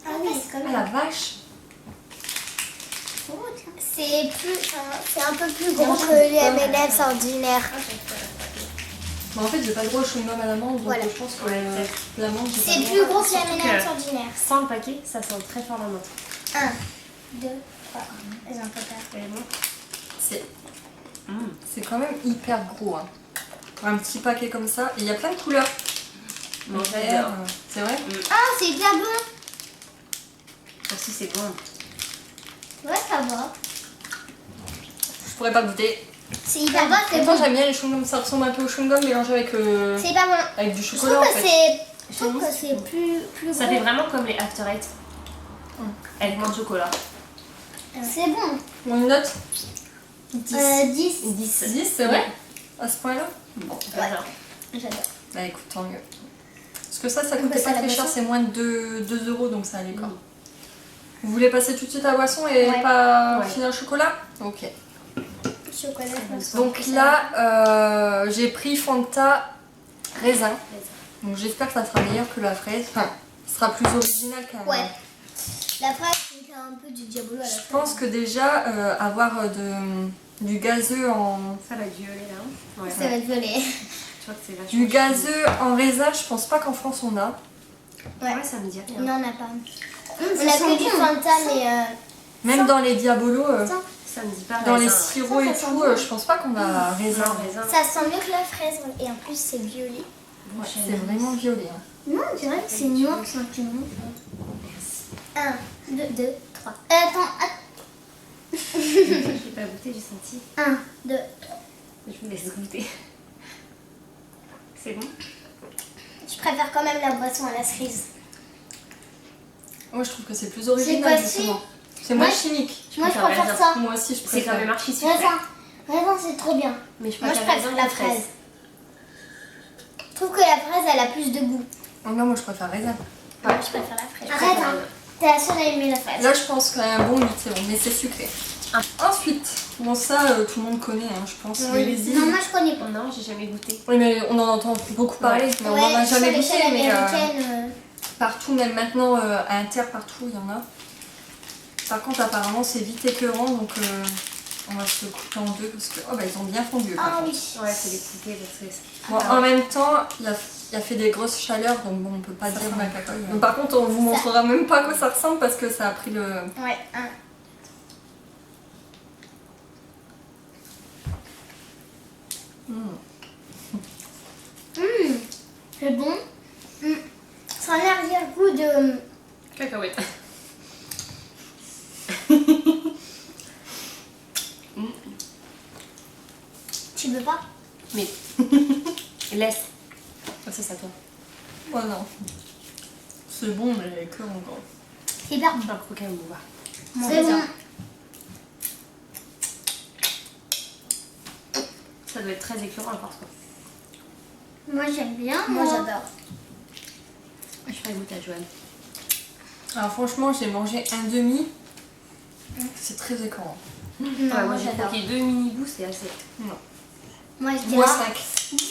[SPEAKER 3] Ah oui, c'est quand
[SPEAKER 1] Ah
[SPEAKER 3] même.
[SPEAKER 1] la vache.
[SPEAKER 3] C'est plus, c'est un peu plus gros que les M&M's ordinaires.
[SPEAKER 1] Mais en fait j'ai pas le droit au chewing-gum à l'amande donc
[SPEAKER 3] Voilà.
[SPEAKER 1] je pense que la menthe j'ai pas
[SPEAKER 3] C'est
[SPEAKER 1] le
[SPEAKER 3] plus
[SPEAKER 1] droit.
[SPEAKER 3] gros que les
[SPEAKER 2] Surtout
[SPEAKER 3] M&M's
[SPEAKER 2] que-
[SPEAKER 3] ordinaires.
[SPEAKER 2] Sans le paquet, ça sent très fort la menthe.
[SPEAKER 3] 1, 2, 3. Elles ont pas peur.
[SPEAKER 2] Elle est bonne.
[SPEAKER 1] C'est quand même hyper gros. Hein. Pour un petit paquet comme ça. Et il y a plein de couleurs.
[SPEAKER 2] Moi,
[SPEAKER 1] Vert,
[SPEAKER 2] j'adore.
[SPEAKER 1] c'est vrai.
[SPEAKER 3] Ah, c'est hyper bon.
[SPEAKER 2] Aussi, c'est bon.
[SPEAKER 3] Ouais, ça va.
[SPEAKER 1] Je pourrais pas goûter.
[SPEAKER 3] C'est hyper bon, c'est
[SPEAKER 1] Pourtant
[SPEAKER 3] bon.
[SPEAKER 1] j'aime bien les chewing-gums. Ça ressemble un peu au chewing-gum mélangé avec,
[SPEAKER 3] C'est hyper bon.
[SPEAKER 1] avec du
[SPEAKER 3] Je
[SPEAKER 1] chocolat
[SPEAKER 3] trouve
[SPEAKER 1] en
[SPEAKER 3] que
[SPEAKER 1] fait.
[SPEAKER 3] c'est plus gros.
[SPEAKER 2] Ça fait vraiment comme les After Eight. Avec moins de chocolat.
[SPEAKER 3] C'est bon.
[SPEAKER 1] Bon, une note 10.
[SPEAKER 3] 10.
[SPEAKER 2] 10.
[SPEAKER 1] 10 c'est vrai à ce point-là.
[SPEAKER 2] Bon, j'adore.
[SPEAKER 3] J'adore.
[SPEAKER 1] Bah écoute, tant mieux. Parce que ça
[SPEAKER 3] On
[SPEAKER 1] coûtait
[SPEAKER 3] passe
[SPEAKER 1] pas
[SPEAKER 3] à la
[SPEAKER 1] très cher,
[SPEAKER 3] boisson
[SPEAKER 1] c'est moins de 2 euros donc ça allait quoi. Vous voulez passer tout de suite à la boisson et
[SPEAKER 3] Ouais.
[SPEAKER 1] pas
[SPEAKER 2] Ouais.
[SPEAKER 1] finir le chocolat? Ok.
[SPEAKER 3] Chocolat, je pense.
[SPEAKER 1] Donc là, j'ai pris Fanta raisin. Donc j'espère que ça sera meilleur que la fraise. Enfin, ce sera plus original quand même.
[SPEAKER 3] Ouais. La fraise, c'est un peu du diabolo à la
[SPEAKER 1] Je
[SPEAKER 3] fraise.
[SPEAKER 1] pense que déjà, avoir du gazeux en...
[SPEAKER 2] Ça va être violet là. Ouais.
[SPEAKER 3] Ça va être violet.
[SPEAKER 2] Je crois que c'est vachement.
[SPEAKER 1] Du gazeux en raisin, je pense pas qu'en France on a.
[SPEAKER 2] Ouais, ça me dit rien.
[SPEAKER 3] Non, on n'a pas.
[SPEAKER 2] ça
[SPEAKER 3] On a
[SPEAKER 2] sent
[SPEAKER 3] que du
[SPEAKER 2] bon.
[SPEAKER 3] Fanta, mais.
[SPEAKER 1] Même dans les diabolos,
[SPEAKER 2] Ça me dit pas
[SPEAKER 1] dans les
[SPEAKER 2] raisin, ouais.
[SPEAKER 1] sirops
[SPEAKER 3] Ça
[SPEAKER 1] et
[SPEAKER 3] sent
[SPEAKER 1] tout,
[SPEAKER 3] bon.
[SPEAKER 1] je pense pas qu'on a raisin.
[SPEAKER 2] Non, raisin.
[SPEAKER 3] Ça sent mieux que la fraise. Et en plus, c'est violet.
[SPEAKER 1] Ouais, c'est vraiment violet. Hein.
[SPEAKER 3] Non, on dirait que c'est noir simplement. 1, 2, 3. Attends,
[SPEAKER 2] J'ai pas goûté, j'ai senti.
[SPEAKER 3] 1, 2, 3.
[SPEAKER 2] Je vous laisse goûter. C'est bon?
[SPEAKER 3] Je préfère quand même la boisson à la cerise.
[SPEAKER 1] Moi je trouve que c'est plus original
[SPEAKER 3] pas
[SPEAKER 1] justement. C'est
[SPEAKER 3] Moi,
[SPEAKER 1] moins chimique.
[SPEAKER 3] Moi, je
[SPEAKER 2] préfère
[SPEAKER 3] préfère
[SPEAKER 2] raisin.
[SPEAKER 3] ça.
[SPEAKER 1] Moi aussi je
[SPEAKER 2] C'est
[SPEAKER 1] préfère.
[SPEAKER 2] quand même archi super.
[SPEAKER 3] Raisin. Raisin, c'est trop bien.
[SPEAKER 2] Mais je
[SPEAKER 3] Moi, je
[SPEAKER 2] préfère
[SPEAKER 3] préfère
[SPEAKER 2] raisin
[SPEAKER 3] la
[SPEAKER 2] que
[SPEAKER 3] fraise. Je trouve que la fraise, elle a plus de goût.
[SPEAKER 1] Oh non, moi je préfère raisin.
[SPEAKER 3] Moi, je préfère la fraise.
[SPEAKER 2] préfère
[SPEAKER 3] Arrête, hein.
[SPEAKER 2] raisin.
[SPEAKER 3] T'es la seule à aimer la fraise.
[SPEAKER 1] Là je pense qu'un bon 8 c'est bon, mais c'est sucré. Ensuite, bon ça tout le monde connaît hein, je pense.
[SPEAKER 3] Oui.
[SPEAKER 1] Les
[SPEAKER 3] Non, moi, je connais pas.
[SPEAKER 2] Non, j'ai jamais goûté.
[SPEAKER 1] Oui mais on en entend beaucoup parler, mais on en a
[SPEAKER 3] sur
[SPEAKER 1] jamais
[SPEAKER 3] les
[SPEAKER 1] goûté.
[SPEAKER 3] chaînes
[SPEAKER 1] Mais
[SPEAKER 3] américaines.
[SPEAKER 1] partout, même maintenant à Inter, partout il y en a. Par contre apparemment c'est vite écœurant donc on va se couper en deux parce que oh, bah, ils ont bien fondu. par
[SPEAKER 3] Ah
[SPEAKER 1] contre.
[SPEAKER 3] oui.
[SPEAKER 2] Ouais, c'est des coupés parce que c'est.
[SPEAKER 1] Bon, en même temps, il a fait des grosses chaleurs, donc bon, on peut pas dire ma cacahuète. Donc, par contre, on vous montrera même pas à quoi ça ressemble parce que ça a pris le.
[SPEAKER 3] Ouais, 1. C'est bon. Ça a un arrière-goût de.
[SPEAKER 2] Cacahuète.
[SPEAKER 3] Tu veux pas?
[SPEAKER 2] Mais. Laisse. Oh, ça, c'est à toi.
[SPEAKER 1] Oh non. C'est bon, mais que encore.
[SPEAKER 3] C'est hyper bon.
[SPEAKER 2] Un croquet au bois.
[SPEAKER 3] C'est bon.
[SPEAKER 2] Ça doit être très écœurant à force quoi.
[SPEAKER 3] Moi, j'aime bien. Moi, j'adore.
[SPEAKER 2] Je ferai goûter à Joanne.
[SPEAKER 1] Alors, franchement, j'ai mangé un demi. C'est très écœurant.
[SPEAKER 3] Non,
[SPEAKER 2] Ouais,
[SPEAKER 3] moi,
[SPEAKER 2] moi j'ai
[SPEAKER 3] j'adore.
[SPEAKER 2] croqué 2 mini-bouts, c'est assez.
[SPEAKER 1] Non.
[SPEAKER 3] Moi, je dirais
[SPEAKER 1] Moi, 5.
[SPEAKER 3] 10.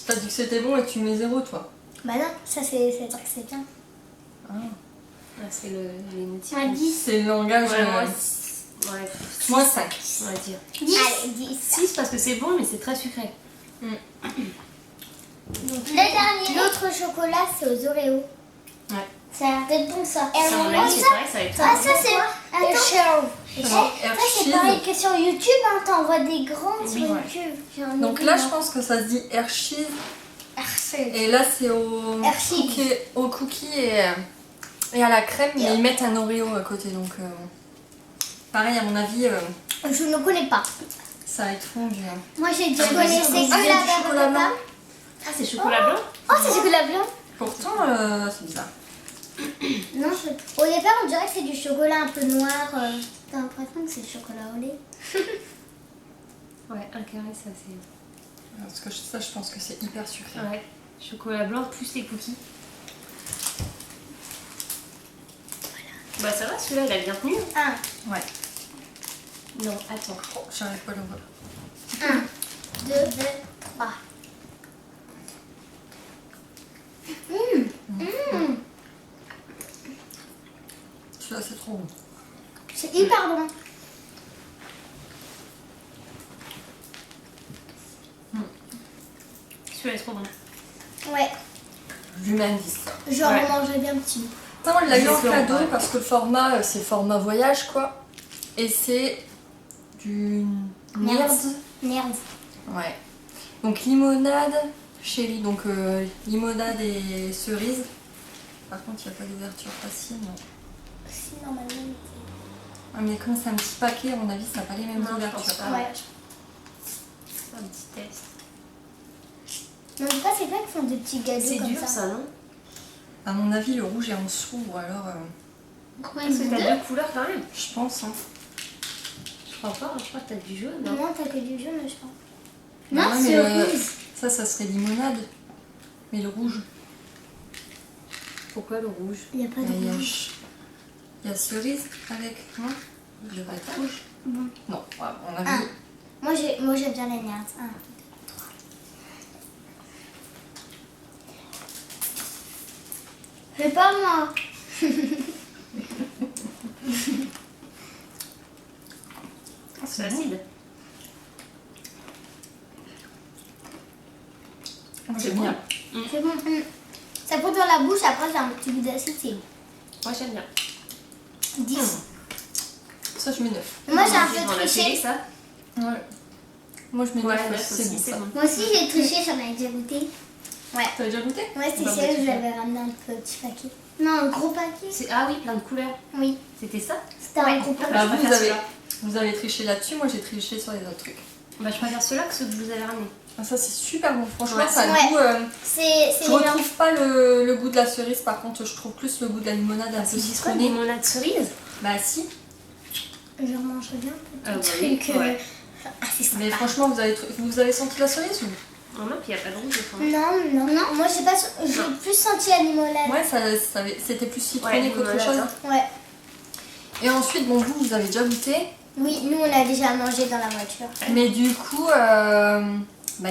[SPEAKER 1] T'as dit que c'était bon et tu mets 0, toi.
[SPEAKER 3] Bah non, ça, c'est dire que c'est bien.
[SPEAKER 1] Ah.
[SPEAKER 2] Ah, c'est les motifs.
[SPEAKER 3] Moi, 10.
[SPEAKER 1] C'est le langage.
[SPEAKER 2] Ouais, moi,
[SPEAKER 1] moi,
[SPEAKER 2] ouais,
[SPEAKER 1] 5.
[SPEAKER 2] on va dire.
[SPEAKER 3] 10. Allez, 10.
[SPEAKER 2] 6 parce que c'est bon, mais c'est très sucré.
[SPEAKER 3] Le dernier. L'autre chocolat, c'est aux Oreos.
[SPEAKER 1] Ouais.
[SPEAKER 3] Ça a l'air d'être bon, ça.
[SPEAKER 2] Ça, on l'a dit, c'est pareil, ça va être
[SPEAKER 3] Ah, ça, c'est. Attends.
[SPEAKER 1] Non,
[SPEAKER 3] Ça, c'est
[SPEAKER 1] Hershey's.
[SPEAKER 3] pareil que sur YouTube, hein. T'envoies des grands sur
[SPEAKER 2] Oui, ouais.
[SPEAKER 3] YouTube. J'ai un
[SPEAKER 1] Donc
[SPEAKER 3] autre
[SPEAKER 1] là,
[SPEAKER 3] nom.
[SPEAKER 1] je pense que ça se dit Hershey's
[SPEAKER 3] Hershey.
[SPEAKER 1] Et là, c'est au
[SPEAKER 3] Hershey.
[SPEAKER 1] cookie et à la crème, mais ils mettent un Oreo à côté. Donc, pareil, à mon avis,
[SPEAKER 3] Je ne connais pas.
[SPEAKER 1] ça va être fondu. Hein.
[SPEAKER 3] Moi j'ai dit
[SPEAKER 2] Ah,
[SPEAKER 3] connaissais
[SPEAKER 2] c'est
[SPEAKER 3] que
[SPEAKER 1] du
[SPEAKER 3] la
[SPEAKER 1] chocolat blanc.
[SPEAKER 2] Ah, c'est chocolat blanc?
[SPEAKER 3] Oh, c'est chocolat blanc.
[SPEAKER 1] Pourtant, c'est bizarre.
[SPEAKER 3] Non, au départ on dirait que c'est du chocolat un peu noir. T'as l'impression que c'est du chocolat au lait.
[SPEAKER 2] Ouais, un carré, ça c'est.
[SPEAKER 1] Parce que ça, je pense que c'est hyper sucré.
[SPEAKER 2] Ouais, chocolat blanc plus les cookies. Bah ça va, celui-là il a bien tenu.
[SPEAKER 3] Un,
[SPEAKER 1] Ouais.
[SPEAKER 2] Non, attends.
[SPEAKER 1] Oh, j'arrive pas à l'ouvrir.
[SPEAKER 3] 1, 2, 3.
[SPEAKER 1] Celui-là, c'est trop bon.
[SPEAKER 3] C'est hyper bon.
[SPEAKER 2] Celui-là est trop bon.
[SPEAKER 3] Ouais,
[SPEAKER 1] Je lui mets un 10.
[SPEAKER 3] j'en
[SPEAKER 2] Ouais.
[SPEAKER 3] mangerai bien petit.
[SPEAKER 1] Ça, on l'a eu en
[SPEAKER 2] C'est
[SPEAKER 1] cadeau
[SPEAKER 2] ouais.
[SPEAKER 1] parce que le format, c'est le format voyage, quoi. Et c'est du
[SPEAKER 3] Merde.
[SPEAKER 1] merde.
[SPEAKER 3] Merde.
[SPEAKER 1] Ouais. Donc limonade, chérie. Donc limonade et cerise. Par contre, il n'y a pas d'ouverture facile. Non.
[SPEAKER 3] Si, normalement.
[SPEAKER 1] Ah, mais comme c'est un petit paquet, à mon avis, ça n'a pas les mêmes
[SPEAKER 2] Non, je
[SPEAKER 1] ouvertures.
[SPEAKER 2] pense pas.
[SPEAKER 3] Ouais.
[SPEAKER 2] Un petit test.
[SPEAKER 3] Mais en tout cas, c'est vrai qu'ils font des petits gâteaux
[SPEAKER 2] C'est
[SPEAKER 3] comme
[SPEAKER 2] dur ça, non?
[SPEAKER 1] À mon avis, le rouge est en dessous, ou alors,
[SPEAKER 2] Parce que t'as deux couleurs quand même.
[SPEAKER 1] je pense. Hein.
[SPEAKER 2] Je crois pas, je crois que t'as du jaune. Non,
[SPEAKER 3] Non, t'as que du jaune, je pense.
[SPEAKER 1] Bah
[SPEAKER 3] Non,
[SPEAKER 1] ouais,
[SPEAKER 3] c'est
[SPEAKER 1] mais,
[SPEAKER 3] rouge.
[SPEAKER 1] ça serait limonade. Mais le rouge,
[SPEAKER 2] Pourquoi le rouge?
[SPEAKER 3] Il n'y a pas de
[SPEAKER 1] il y a,
[SPEAKER 3] rouge.
[SPEAKER 1] il y a cerise avec. Non, il devrait être rouge.
[SPEAKER 3] Bon.
[SPEAKER 1] Non, à mon avis.
[SPEAKER 3] Ah. Moi, j'aime bien les nerds. 1, 2, 3. C'est pas moi.
[SPEAKER 2] C'est acide.
[SPEAKER 1] J'aime bien.
[SPEAKER 3] C'est bon. Ça prend dans la bouche, après, j'ai un petit goût d'acide. C'est
[SPEAKER 2] Moi j'aime bien.
[SPEAKER 3] 10.
[SPEAKER 1] Ça, je mets 9.
[SPEAKER 3] Moi, j'ai un
[SPEAKER 2] Devant
[SPEAKER 3] peu
[SPEAKER 2] la télé,
[SPEAKER 3] triché.
[SPEAKER 2] ça.
[SPEAKER 1] Ouais. Moi, je mets 9
[SPEAKER 2] Ouais,
[SPEAKER 1] parce que
[SPEAKER 2] 9
[SPEAKER 1] c'est
[SPEAKER 2] aussi,
[SPEAKER 1] bon
[SPEAKER 2] c'est
[SPEAKER 1] ça.
[SPEAKER 2] bon.
[SPEAKER 3] Moi aussi, j'ai triché, j'en avais déjà goûté. Ouais.
[SPEAKER 1] T'as déjà goûté?
[SPEAKER 3] Ouais, c'était
[SPEAKER 1] Bah,
[SPEAKER 3] celle
[SPEAKER 1] bah,
[SPEAKER 3] où
[SPEAKER 1] tu
[SPEAKER 3] j'avais ramené un petit paquet. Non, un gros paquet.
[SPEAKER 2] Ah oui, plein de couleurs.
[SPEAKER 3] Oui,
[SPEAKER 2] C'était ça?
[SPEAKER 3] c'était un gros paquet.
[SPEAKER 1] Bah,
[SPEAKER 2] je
[SPEAKER 1] vous,
[SPEAKER 2] préfère
[SPEAKER 1] avez,
[SPEAKER 2] celui-là.
[SPEAKER 1] vous avez triché là-dessus, moi j'ai triché sur les autres trucs.
[SPEAKER 2] Bah je préfère ceux-là que ceux que vous avez ramenés.
[SPEAKER 1] Ah, ça c'est super bon, franchement
[SPEAKER 2] Ouais.
[SPEAKER 1] ça a le
[SPEAKER 3] Ouais.
[SPEAKER 1] goût.
[SPEAKER 3] C'est
[SPEAKER 1] Je
[SPEAKER 3] les
[SPEAKER 1] retrouve pas le goût de la cerise, par contre je trouve plus le goût de la limonade un peu
[SPEAKER 2] C'est quoi,
[SPEAKER 1] citronné.
[SPEAKER 2] limonade cerise?
[SPEAKER 1] Bah si,
[SPEAKER 3] Je mangerai bien
[SPEAKER 2] Ah,
[SPEAKER 3] petit
[SPEAKER 2] bah oui,
[SPEAKER 3] truc.
[SPEAKER 2] ouais.
[SPEAKER 3] Ah, c'est sympa.
[SPEAKER 1] mais franchement vous avez senti la cerise ou?
[SPEAKER 2] Non, non, puis il n'y a pas de rouge au fond.
[SPEAKER 3] Non. Moi, j'ai pas, j'ai plus senti la limonade.
[SPEAKER 1] Ouais, c'était plus citronné
[SPEAKER 2] Ouais,
[SPEAKER 1] qu'autre
[SPEAKER 2] limonade,
[SPEAKER 1] chose.
[SPEAKER 2] hein.
[SPEAKER 3] Ouais.
[SPEAKER 1] Et ensuite, bon vous avez déjà goûté,
[SPEAKER 3] Oui, nous, on a déjà mangé dans la voiture.
[SPEAKER 1] mais du coup, bah,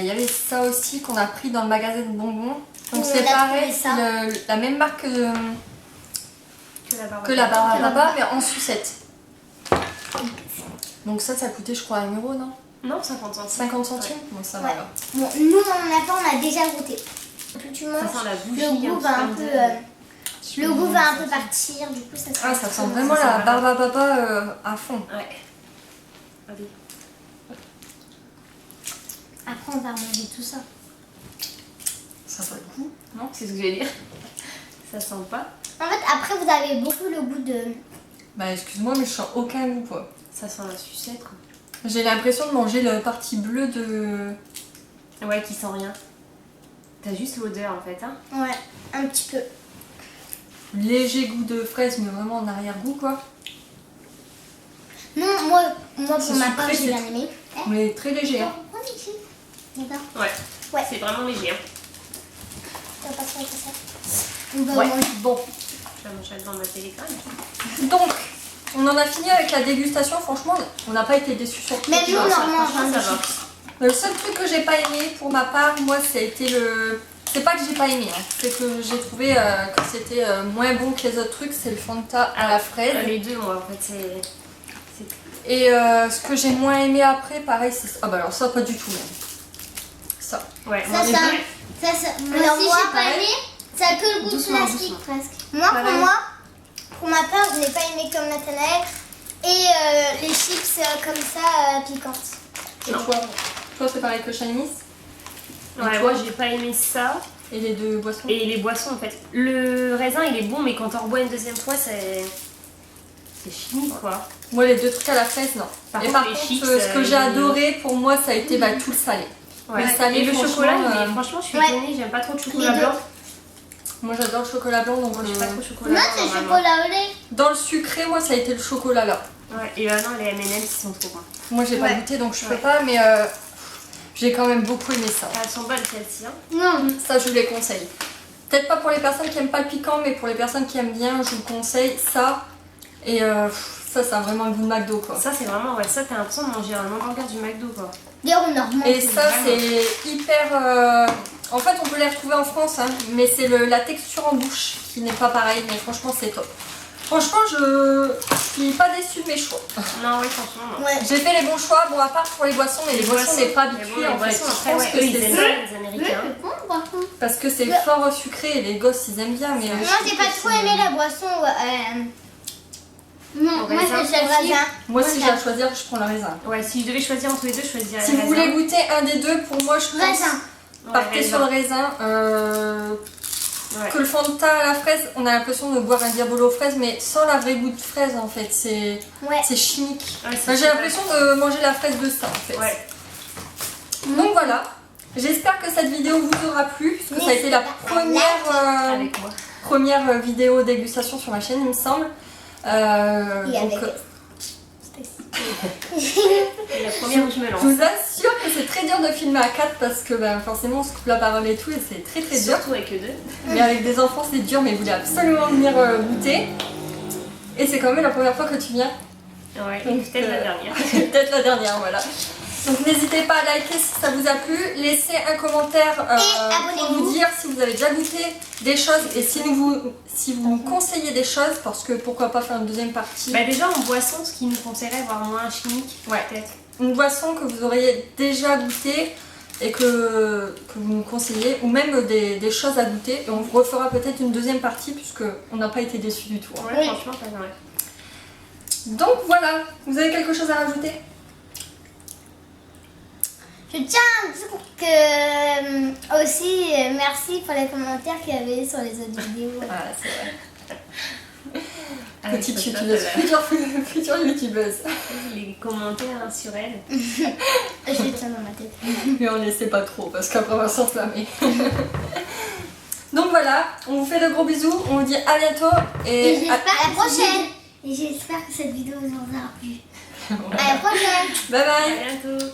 [SPEAKER 1] il y avait ça aussi qu'on a pris dans le magasin de bonbons. Donc
[SPEAKER 3] On
[SPEAKER 1] c'est
[SPEAKER 3] a
[SPEAKER 1] pareil,
[SPEAKER 3] trouvé ça.
[SPEAKER 1] c'est la même marque
[SPEAKER 2] Que
[SPEAKER 1] que la barre à
[SPEAKER 3] Que la
[SPEAKER 1] papa, mais en sucette. Donc ça coûtait je crois 1 euro, non?
[SPEAKER 2] Non, 50 centimes.
[SPEAKER 1] 50 centimes. Bon, ça va
[SPEAKER 3] Ouais.
[SPEAKER 1] alors.
[SPEAKER 3] Bon, nous, on a déjà goûté. Plus tu
[SPEAKER 2] Ça
[SPEAKER 3] manges,
[SPEAKER 2] sent la bougie.
[SPEAKER 3] le goût va un peu, le goût va un peu partir. Du coup, ça sent.
[SPEAKER 1] Ah, ça sent
[SPEAKER 2] Ça
[SPEAKER 1] vraiment
[SPEAKER 2] sent
[SPEAKER 1] la
[SPEAKER 2] vraiment.
[SPEAKER 1] barbe à papa à fond.
[SPEAKER 2] Ouais. Allez.
[SPEAKER 3] Après, on va manger tout ça.
[SPEAKER 1] Ça vaut le coup.
[SPEAKER 2] Non, c'est ce que je vais dire. Ça sent pas.
[SPEAKER 3] En fait, après, vous avez beaucoup le goût de.
[SPEAKER 1] Bah excuse-moi, mais je sens aucun goût quoi.
[SPEAKER 2] Ça sent la sucette, quoi.
[SPEAKER 1] J'ai l'impression de manger la partie bleue de...
[SPEAKER 2] Ouais, qui sent rien. T'as juste l'odeur en fait, hein.
[SPEAKER 3] Ouais, un petit peu.
[SPEAKER 1] Léger goût de fraise, mais vraiment en arrière-goût quoi.
[SPEAKER 3] Non, moi pour
[SPEAKER 1] C'est
[SPEAKER 3] ma
[SPEAKER 1] sucré,
[SPEAKER 3] part, j'ai
[SPEAKER 1] c'est
[SPEAKER 3] bien
[SPEAKER 1] tout.
[SPEAKER 3] aimé.
[SPEAKER 1] Mais très léger. Hein.
[SPEAKER 3] Oh, ici. D'accord.
[SPEAKER 2] Ouais.
[SPEAKER 3] Ouais.
[SPEAKER 2] C'est vraiment léger, hein.
[SPEAKER 3] On va passer avec ça. On va
[SPEAKER 1] Ouais,
[SPEAKER 3] manger.
[SPEAKER 1] bon.
[SPEAKER 2] Je vais manger devant ma télé quand même.
[SPEAKER 1] Donc, on en a fini avec la dégustation. Franchement, on n'a pas été déçus sur tout.
[SPEAKER 3] Même nous, on
[SPEAKER 2] ça,
[SPEAKER 3] en mange.
[SPEAKER 2] franchement,
[SPEAKER 3] hein,
[SPEAKER 2] ça
[SPEAKER 3] des
[SPEAKER 2] va.
[SPEAKER 3] chips.
[SPEAKER 1] Le seul truc que j'ai pas aimé pour ma part, moi, ça a été le... C'est pas que j'ai pas aimé, hein. C'est que j'ai trouvé que c'était moins bon que les autres trucs. C'est le Fanta à la fraise.
[SPEAKER 2] Les deux, moi, en fait, c'est...
[SPEAKER 1] Et ce que j'ai moins aimé après, pareil, c'est... Ah bah alors ça, pas du tout même. Ça.
[SPEAKER 2] Ouais,
[SPEAKER 3] Ça,
[SPEAKER 2] moi,
[SPEAKER 3] ça,
[SPEAKER 2] j'ai-
[SPEAKER 3] moi
[SPEAKER 2] Alors,
[SPEAKER 3] aussi,
[SPEAKER 2] moi,
[SPEAKER 3] j'ai pas
[SPEAKER 2] pareil.
[SPEAKER 3] aimé. Ça a que le goût de
[SPEAKER 2] Doucement,
[SPEAKER 3] plastique
[SPEAKER 2] doucement.
[SPEAKER 3] presque. Moi,
[SPEAKER 2] Pareil.
[SPEAKER 3] pour ma part, je n'ai pas aimé comme Nathanaël. Et les chips comme ça, piquantes.
[SPEAKER 1] Et
[SPEAKER 2] Non.
[SPEAKER 1] toi, c'est pareil que Shanice?
[SPEAKER 2] Ouais, moi j'ai pas aimé ça.
[SPEAKER 1] Et les deux boissons.
[SPEAKER 2] Et les boissons en fait. Le raisin il est bon, mais quand t'en rebois une deuxième fois, c'est chimique quoi.
[SPEAKER 1] Moi, les deux trucs à la fraise, non.
[SPEAKER 2] Par
[SPEAKER 1] Et
[SPEAKER 2] contre,
[SPEAKER 1] par
[SPEAKER 2] les
[SPEAKER 1] contre,
[SPEAKER 2] chips,
[SPEAKER 1] ce que j'ai
[SPEAKER 2] ils-
[SPEAKER 1] adoré pour moi, ça a été tout le salé.
[SPEAKER 2] Ouais.
[SPEAKER 1] Le salé,
[SPEAKER 2] Et le
[SPEAKER 1] franchement,
[SPEAKER 2] chocolat, mais franchement, je suis
[SPEAKER 3] ouais.
[SPEAKER 2] étonnée, j'aime pas trop le chocolat
[SPEAKER 3] Les deux.
[SPEAKER 2] blanc.
[SPEAKER 1] Moi, j'adore le chocolat blanc, donc
[SPEAKER 2] Moi, je suis pas trop chocolat
[SPEAKER 3] Moi,
[SPEAKER 2] blanc.
[SPEAKER 3] c'est
[SPEAKER 2] normalement.
[SPEAKER 3] chocolat au lait.
[SPEAKER 1] dans le sucré, moi, ça a été le chocolat là.
[SPEAKER 2] Ouais, et là, non, les M&M's ils sont trop bons.
[SPEAKER 1] Moi, j'ai pas
[SPEAKER 3] Ouais.
[SPEAKER 1] goûté, donc je peux
[SPEAKER 2] Ouais.
[SPEAKER 1] pas, mais j'ai quand même beaucoup aimé ça.
[SPEAKER 2] Elles sont bonnes celles-ci. Hein.
[SPEAKER 3] Non.
[SPEAKER 1] Ça, je vous les conseille. Peut-être pas pour les personnes qui aiment pas le piquant, mais pour les personnes qui aiment bien, je vous conseille ça. Et ça a vraiment le goût de McDo, quoi.
[SPEAKER 2] Ça, c'est vraiment, ouais, ça, t'as l'impression de manger un hamburger du McDo quoi.
[SPEAKER 3] D'ailleurs, on en remonte.
[SPEAKER 1] Et ça,
[SPEAKER 2] vraiment.
[SPEAKER 1] c'est hyper... En fait, on peut les retrouver en France, hein, mais c'est la texture en bouche qui n'est pas pareille, mais franchement, c'est top. Franchement, je suis pas déçue de mes choix.
[SPEAKER 2] Non, oui, franchement, non.
[SPEAKER 3] Ouais.
[SPEAKER 1] J'ai fait les bons choix, bon, à part pour les boissons, mais les boissons, on n'est pas
[SPEAKER 2] Mais
[SPEAKER 1] habitué,
[SPEAKER 2] bon,
[SPEAKER 1] en
[SPEAKER 2] les
[SPEAKER 1] fait.
[SPEAKER 2] boissons,
[SPEAKER 1] Je
[SPEAKER 2] après,
[SPEAKER 1] pense
[SPEAKER 2] ouais,
[SPEAKER 1] que
[SPEAKER 2] eux, ils
[SPEAKER 1] c'est
[SPEAKER 2] aiment
[SPEAKER 1] ça,
[SPEAKER 2] ça, les Américains.
[SPEAKER 3] C'est bon, boisson.
[SPEAKER 1] parce que c'est fort sucré et les gosses, ils aiment bien, mais...
[SPEAKER 3] Moi,
[SPEAKER 1] je
[SPEAKER 3] j'ai
[SPEAKER 1] trouve
[SPEAKER 3] pas
[SPEAKER 1] que
[SPEAKER 3] trop
[SPEAKER 1] c'est-
[SPEAKER 3] aimé la boisson. Non,
[SPEAKER 2] Au
[SPEAKER 3] moi,
[SPEAKER 2] raisin.
[SPEAKER 3] je suis raisin.
[SPEAKER 1] Moi, si j'ai
[SPEAKER 3] j'ai
[SPEAKER 1] à choisir, je prends le raisin.
[SPEAKER 2] Ouais, si je devais choisir entre les deux, je choisirais
[SPEAKER 1] Si
[SPEAKER 2] le
[SPEAKER 1] vous
[SPEAKER 2] raisin.
[SPEAKER 1] voulez goûter un des deux, pour moi, je pense...
[SPEAKER 3] Raisin.
[SPEAKER 2] Ouais,
[SPEAKER 1] Partez
[SPEAKER 2] raisin.
[SPEAKER 1] sur le raisin.
[SPEAKER 2] Ouais.
[SPEAKER 1] Que le Fanta à la fraise, on a l'impression de boire un Diabolo aux fraises, mais sans la vraie goût de fraise en fait. C'est
[SPEAKER 3] Ouais.
[SPEAKER 1] chimique.
[SPEAKER 2] Ouais, c'est
[SPEAKER 1] Enfin, j'ai
[SPEAKER 2] super.
[SPEAKER 1] l'impression de manger la fraise de ça en fait.
[SPEAKER 2] Ouais.
[SPEAKER 1] Donc voilà. J'espère que cette vidéo vous aura plu, parce que ça a été la
[SPEAKER 2] Avec moi.
[SPEAKER 1] première vidéo dégustation sur ma chaîne, il me semble.
[SPEAKER 3] Et
[SPEAKER 1] Donc,
[SPEAKER 3] avec
[SPEAKER 2] C'est la première où je me
[SPEAKER 1] je
[SPEAKER 2] lance.
[SPEAKER 1] vous assure que c'est très dur de filmer à 4 parce que forcément on se coupe la parole et tout et c'est très très dur.
[SPEAKER 2] Surtout avec eux deux.
[SPEAKER 1] Mais avec des enfants c'est dur, mais vous voulez absolument venir goûter. Et c'est quand même la première fois que tu viens.
[SPEAKER 2] Ouais, et
[SPEAKER 1] Donc,
[SPEAKER 2] peut-être la dernière.
[SPEAKER 1] Peut-être la dernière, voilà. Donc n'hésitez pas à liker si ça vous a plu, laissez un commentaire pour
[SPEAKER 3] abonnez-vous.
[SPEAKER 1] nous dire si vous avez déjà goûté des choses et si vous nous conseillez des choses, parce que pourquoi pas faire une deuxième partie.
[SPEAKER 2] Bah déjà en boisson, ce qui nous conseillerait, voire moins chimique,
[SPEAKER 1] Ouais.
[SPEAKER 2] peut-être.
[SPEAKER 1] Une boisson que vous auriez déjà goûté et que vous nous conseillez, ou même des choses à goûter, et on vous refera peut-être une deuxième partie puisque on n'a pas été déçus du tout. Hein.
[SPEAKER 2] Ouais,
[SPEAKER 3] Oui.
[SPEAKER 2] franchement, pas mal.
[SPEAKER 1] Donc voilà, vous avez quelque chose à rajouter?
[SPEAKER 3] Je tiens à dire que aussi merci pour les commentaires qu'il y avait sur les autres vidéos.
[SPEAKER 1] Voilà, c'est vrai.
[SPEAKER 2] Avec
[SPEAKER 1] Petite
[SPEAKER 2] Sophia,
[SPEAKER 1] youtubeuse,
[SPEAKER 2] voilà.
[SPEAKER 1] future youtubeuse.
[SPEAKER 2] Les commentaires hein, sur elle.
[SPEAKER 3] Je les tiens dans ma tête.
[SPEAKER 1] Mais on n'essaie pas trop parce qu'après on va s'enflammer. Donc voilà, on vous fait de gros bisous, on vous dit à bientôt
[SPEAKER 3] Et
[SPEAKER 1] et
[SPEAKER 3] j'espère à la prochaine. Et j'espère que cette vidéo vous aura plu. À la prochaine.
[SPEAKER 1] bye bye.
[SPEAKER 2] À bientôt.